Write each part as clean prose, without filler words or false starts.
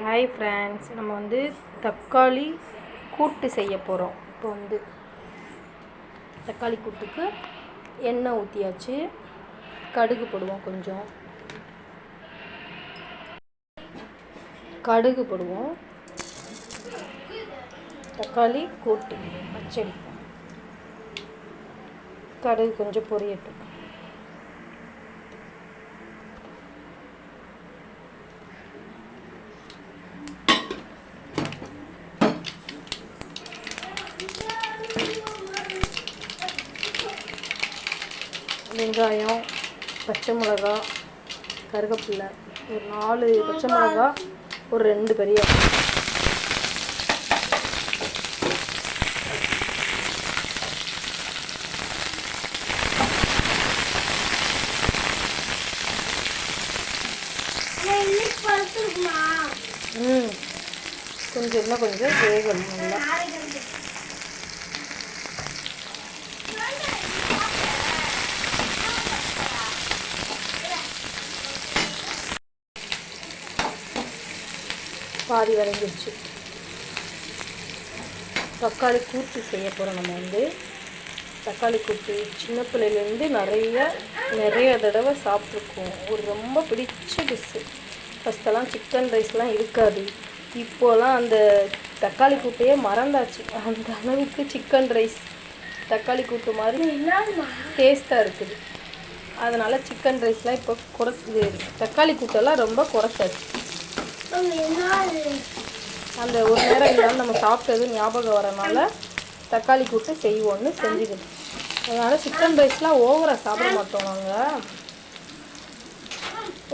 Hi friends, நம்ம தக்காளி கூட்டு செய்ய போகிறோம். இப்போ தக்காளி கூட்டுக்கு எண்ணெய் ஊற்றியாச்சு. கடுகு போடுவோம், கொஞ்சம் கடுகு போடுவோம். தக்காளி கூட்டு பச்சடி, கடுகு கொஞ்சம் பொரியட்டும். வெங்காயம், பச்சை மிளகா, கருவேப்பிலை, ஒரு 4 பச்சை மிளகா, ஒரு 2 பெரிய கொஞ்சம் இன்னும் கொஞ்சம் வேகணும் நல்லா. பாதி வதங்கிடுச்சு. தக்காளி கூட்டு செய்ய போகிறோம். நம்ம தக்காளி கூட்டு சின்ன பிள்ளையிலேருந்து நிறைய தடவை சாப்பிட்ருக்கோம். ஒரு ரொம்ப பிடிச்ச டிஷ்ஷு. ஃபஸ்ட்டெல்லாம் சிக்கன் ரைஸ்லாம் இருக்காது. இப்போலாம் அந்த தக்காளி கூட்டையே மறந்தாச்சு. அந்த அளவுக்கு சிக்கன் ரைஸ் தக்காளி கூட்டு மாதிரி டேஸ்ட்டாக இருக்குது. அதனால் சிக்கன் ரைஸ்லாம் இப்போ தக்காளி கூட்டெல்லாம் ரொம்ப குறைச்சாச்சு. அந்த ஒரு நேரம் இல்லாமல் நம்ம சாப்பிட்டது ஞாபகம் வரனால தக்காளி கூட்டு செய்வோன்னு செஞ்சுக்கணும். அதனால் சிக்கன் ரைஸ்லாம் ஓவராக சாப்பிட மாட்டோம். நாங்கள்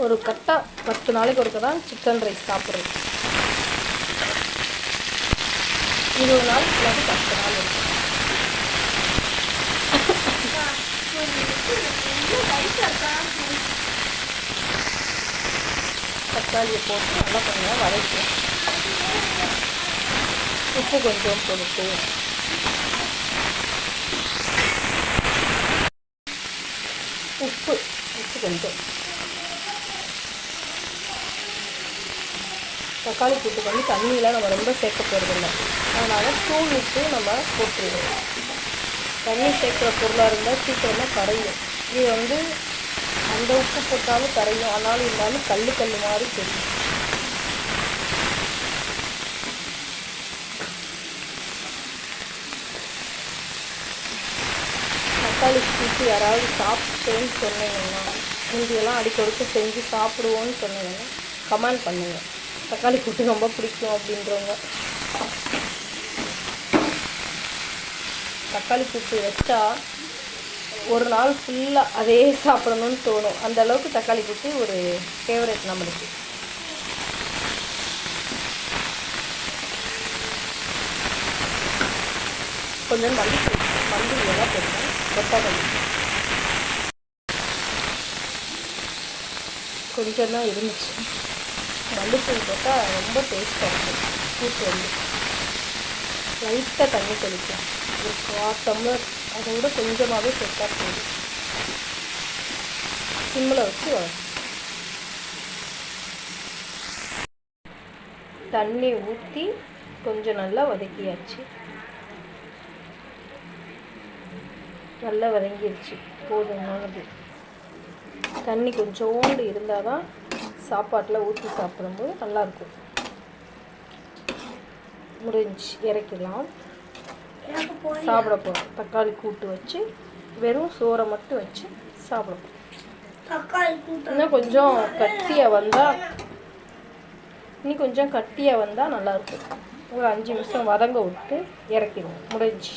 ஒரு கட்டாக 10 நாளைக்கு ஒருக்க தான் சிக்கன் ரைஸ் சாப்பிட்றோம். 20 நாள் இல்லாட்டி 10 நாள் இருக்கும். தக்காளியை போட்டு நல்லா கொஞ்சம் வதக்கும். உப்பு கொஞ்சம் போட்டு உப்பு கொஞ்சம். தக்காளி கூட்டுக்கு தண்ணியெலாம் நம்ம ரொம்ப சேர்க்க போகிறதில்ல. அதனால் தூள் உப்பு நம்ம போட்டுருவோம். தண்ணி சேர்க்குற பொருளாக இருந்தால் சீக்கிரமாக கரையும். இது அந்த உப்பு போட்டாலும் கரையும். ஆனாலும் இருந்தாலும் கல் மாதிரி தெரியும். தக்காளி கூட்டு யாராவது சாப்பிட்டேன்னு சொன்னீங்கன்னா, முந்தியெல்லாம் அடிக்கொடுத்து செஞ்சு சாப்பிடுவோன்னு சொன்னீங்கன்னா கமெண்ட் பண்ணுங்கள். தக்காளி கூட்டு ரொம்ப பிடிக்கும் அப்படின்றவங்க. தக்காளி கூட்டு வச்சா ஒரு நாள் ஃபுல்லாக அதே சாப்பிடணும்னு தோணும். அந்த அளவுக்கு தக்காளி கூட்டு ஒரு ஃபேவரட் நம்மளுக்கு. கொஞ்சம் மல்லி எல்லாம் போட்டேன். கொத்தமல்லி கொஞ்சம் தான் இருந்துச்சு. மல்லித்தூள் போட்டால் ரொம்ப டேஸ்ட்டாக இருக்கும். கூட்டு லைட்டாக தண்ணி தெளிக்கும். ஒரு 1/4 டம்ளர், அதை விட கொஞ்சமாகவே சேர்த்தா போதும். சிம்மில் வச்சு தண்ணி ஊற்றி கொஞ்சம் நல்லா வதக்கியாச்சு. நல்லா வதங்கிடுச்சு. போதுமானது. தண்ணி கொஞ்சோண்டு இருந்தால் தான் சாப்பாட்டில் ஊற்றி சாப்பிடும்போது நல்லாயிருக்கும். முடிஞ்சு இறக்கிடலாம். சாப்பிட போகிறோம். தக்காளி கூட்டு வச்சு வெறும் சோறை மட்டும் வச்சு சாப்பிட போகிறோம். இன்னும் கொஞ்சம் கட்டியாக வந்தால் நல்லாயிருக்கும். ஒரு 5 நிமிஷம் வதங்க விட்டு இறக்கிடுவோம். முடிஞ்சு.